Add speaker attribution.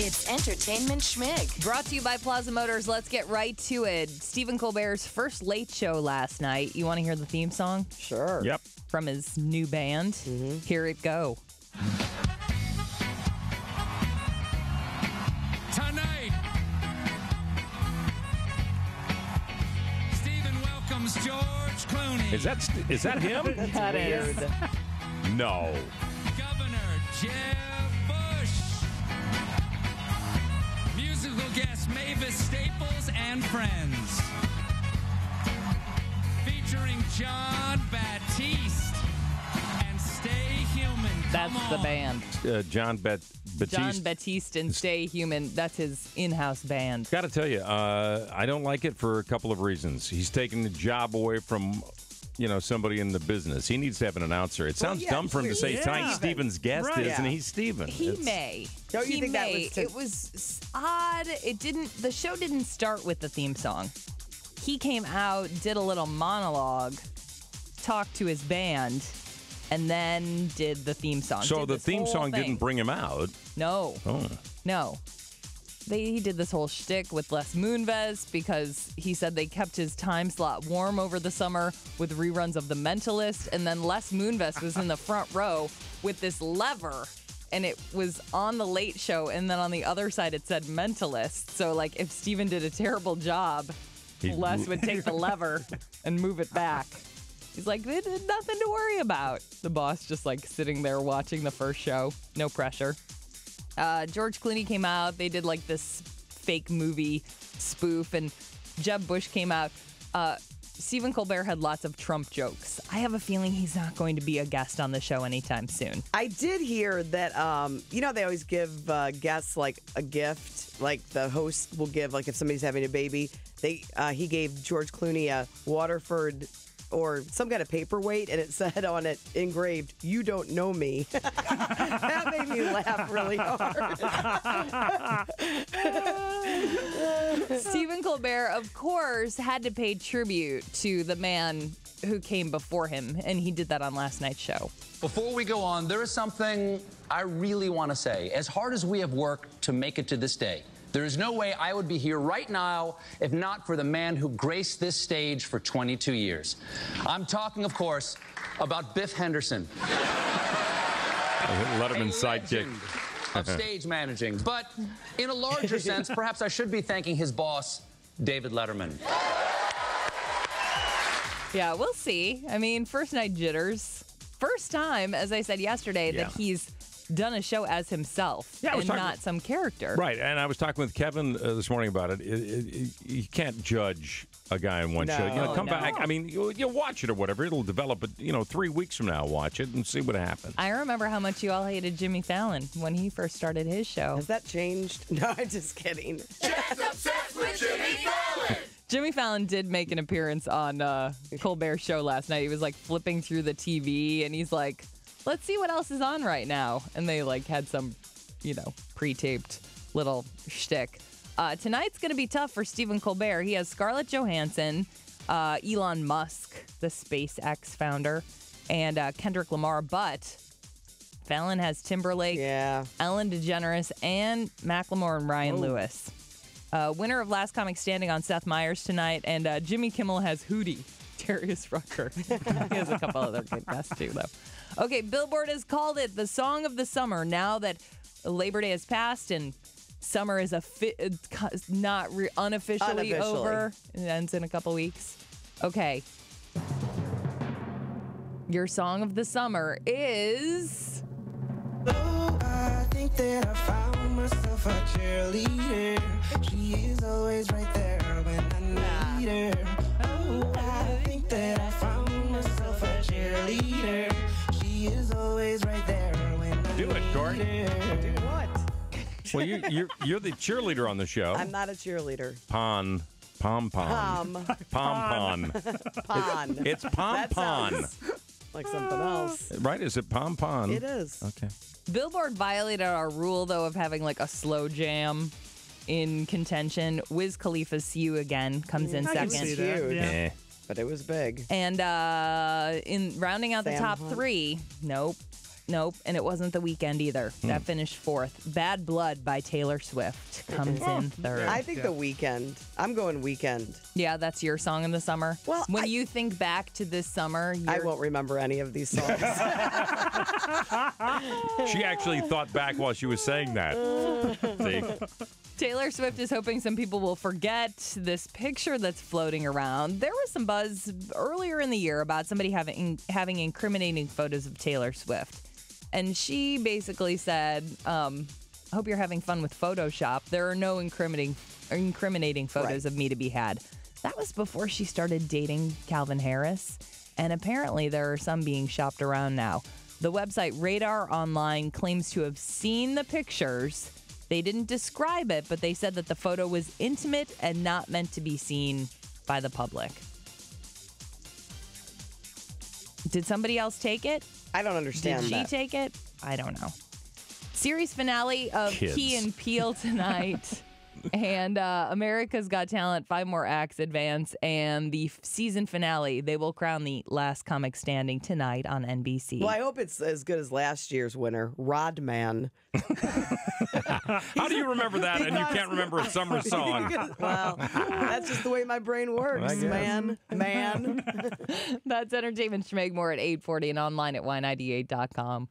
Speaker 1: It's Entertainment Schmig.
Speaker 2: Brought to you by Plaza Motors. Let's get right to it. Stephen Colbert's first late show last night. You want to hear the theme song?
Speaker 3: Sure.
Speaker 4: Yep.
Speaker 2: From his new band. Here it go.
Speaker 5: Tonight, Stephen welcomes George Clooney.
Speaker 4: Is that him?
Speaker 2: That is.
Speaker 4: No.
Speaker 5: Governor Jeb Bush. Musical guest Mavis Staples and friends. Featuring John Baptiste and Stay Human. Come
Speaker 2: That's the
Speaker 5: on.
Speaker 2: band.
Speaker 4: John Baptiste.
Speaker 2: John Baptiste and Stay Human. That's his in-house band.
Speaker 4: Got to tell you, I don't like it for a couple of reasons. He's taking the job away from, somebody in the business. He needs to have an announcer. It sounds dumb for him to say tonight Stephen's guest is, and he's Stephen.
Speaker 2: He may.
Speaker 3: Don't you
Speaker 2: He
Speaker 3: think that
Speaker 2: may.
Speaker 3: was
Speaker 2: It was odd. The show didn't start with the theme song. He came out, did a little monologue, talked to his band, and then did the theme song.
Speaker 4: So
Speaker 2: Did
Speaker 4: the
Speaker 2: this
Speaker 4: theme
Speaker 2: whole
Speaker 4: song
Speaker 2: thing.
Speaker 4: didn't bring him out.
Speaker 2: No.
Speaker 4: Oh.
Speaker 2: No. He did this whole shtick with Les Moonves because he said they kept his time slot warm over the summer with reruns of The Mentalist. And then Les Moonves was in the front row with this lever, and it was on the Late Show. And then on the other side, it said Mentalist. So, if Stephen did a terrible job, Les would take the lever and move it back. He's like, nothing to worry about. The boss just sitting there watching the first show. No pressure. George Clooney came out. They did this fake movie spoof, and Jeb Bush came out. Stephen Colbert had lots of Trump jokes. I have a feeling he's not going to be a guest on the show anytime soon.
Speaker 3: I did hear that, they always give guests a gift, the host will give, if somebody's having a baby. He gave George Clooney a Waterford or some kind of paperweight, and it said on it, engraved, "You don't know me." That made me laugh really hard.
Speaker 2: Stephen Colbert, of course, had to pay tribute to the man who came before him, and he did that on last night's show.
Speaker 6: Before we go on, there is something I really want to say. As hard as we have worked to make it to this day, there is no way I would be here right now if not for the man who graced this stage for 22 years. I'm talking, of course, about Biff Henderson.
Speaker 4: Letterman's sidekick.
Speaker 6: Of stage managing. But in a larger sense, perhaps I should be thanking his boss, David Letterman.
Speaker 2: Yeah, we'll see. I mean, first night jitters. First time, as I said yesterday, that he's done a show as himself and not some character.
Speaker 4: Right, and I was talking with Kevin this morning about it. You can't judge a guy in one show. Come back. I mean, you'll watch it or whatever. It'll develop. But, 3 weeks from now, watch it and see what happens.
Speaker 2: I remember how much you all hated Jimmy Fallon when he first started his show.
Speaker 3: Has that changed? No, I'm just kidding.
Speaker 1: Just obsessed with Jimmy Fallon.
Speaker 2: Jimmy Fallon did make an appearance on Colbert's show last night. He was flipping through the TV, and he's like, let's see what else is on right now. And they had some, pre-taped little shtick. Tonight's going to be tough for Stephen Colbert. He has Scarlett Johansson, Elon Musk, the SpaceX founder, and Kendrick Lamar. But Fallon has Timberlake, Ellen DeGeneres, and Macklemore and Ryan Lewis. Winner of Last Comic Standing on Seth Meyers tonight. And Jimmy Kimmel has Hootie, Darius Rucker. He has a couple other good guests too, though. Okay, Billboard has called it the song of the summer now that Labor Day has passed and summer is unofficially over. It ends in a couple weeks. Okay. Your song of the summer is...
Speaker 7: Oh, I think that I found myself a cheerleader. She is always right there when I need her. Oh, I think that I found myself a cheerleader. She is always right there when I
Speaker 4: Do it, Court.
Speaker 7: need her.
Speaker 3: Do what?
Speaker 4: Well, you're the cheerleader on the show.
Speaker 3: I'm not a cheerleader.
Speaker 4: Pom.
Speaker 3: Pom.
Speaker 4: It's pom
Speaker 3: That
Speaker 4: pon.
Speaker 3: sounds like something else.
Speaker 4: Right? Is it pom pon?
Speaker 3: It is.
Speaker 4: Okay.
Speaker 2: Billboard violated our rule, though, of having a slow jam in contention. Wiz Khalifa's See You Again comes in
Speaker 3: I can
Speaker 2: second.
Speaker 3: see that.
Speaker 4: Eh.
Speaker 3: But it was big.
Speaker 2: And in rounding out the
Speaker 3: Sam
Speaker 2: top
Speaker 3: Hunt.
Speaker 2: three, nope. Nope, and it wasn't The Weeknd either. That finished fourth. Bad Blood by Taylor Swift comes in third.
Speaker 3: I think The Weeknd. I'm going Weeknd.
Speaker 2: Yeah, that's your song in the summer.
Speaker 3: Well,
Speaker 2: when you think back to this summer,
Speaker 3: I won't remember any of these songs.
Speaker 4: She actually thought back while she was saying that. See?
Speaker 2: Taylor Swift is hoping some people will forget this picture that's floating around. There was some buzz earlier in the year about somebody having incriminating photos of Taylor Swift. And she basically said, I hope you're having fun with Photoshop. There are no incriminating photos of me to be had. That was before she started dating Calvin Harris. And apparently there are some being shopped around now. The website Radar Online claims to have seen the pictures. They didn't describe it, but they said that the photo was intimate and not meant to be seen by the public. Did somebody else take it?
Speaker 3: I don't understand
Speaker 2: Did she
Speaker 3: that.
Speaker 2: take it? I don't know. Series finale of
Speaker 4: Kids.
Speaker 2: Key and Peele tonight. And America's Got Talent, 5 more acts advance. And the season finale, they will crown the last comic standing tonight on NBC.
Speaker 3: Well, I hope it's as good as last year's winner, Rodman.
Speaker 4: How do you remember that and you can't remember a summer song?
Speaker 3: Well, that's just the way my brain works, man.
Speaker 2: That's Entertainment Schmig, more at 8:40 and online at y98.com.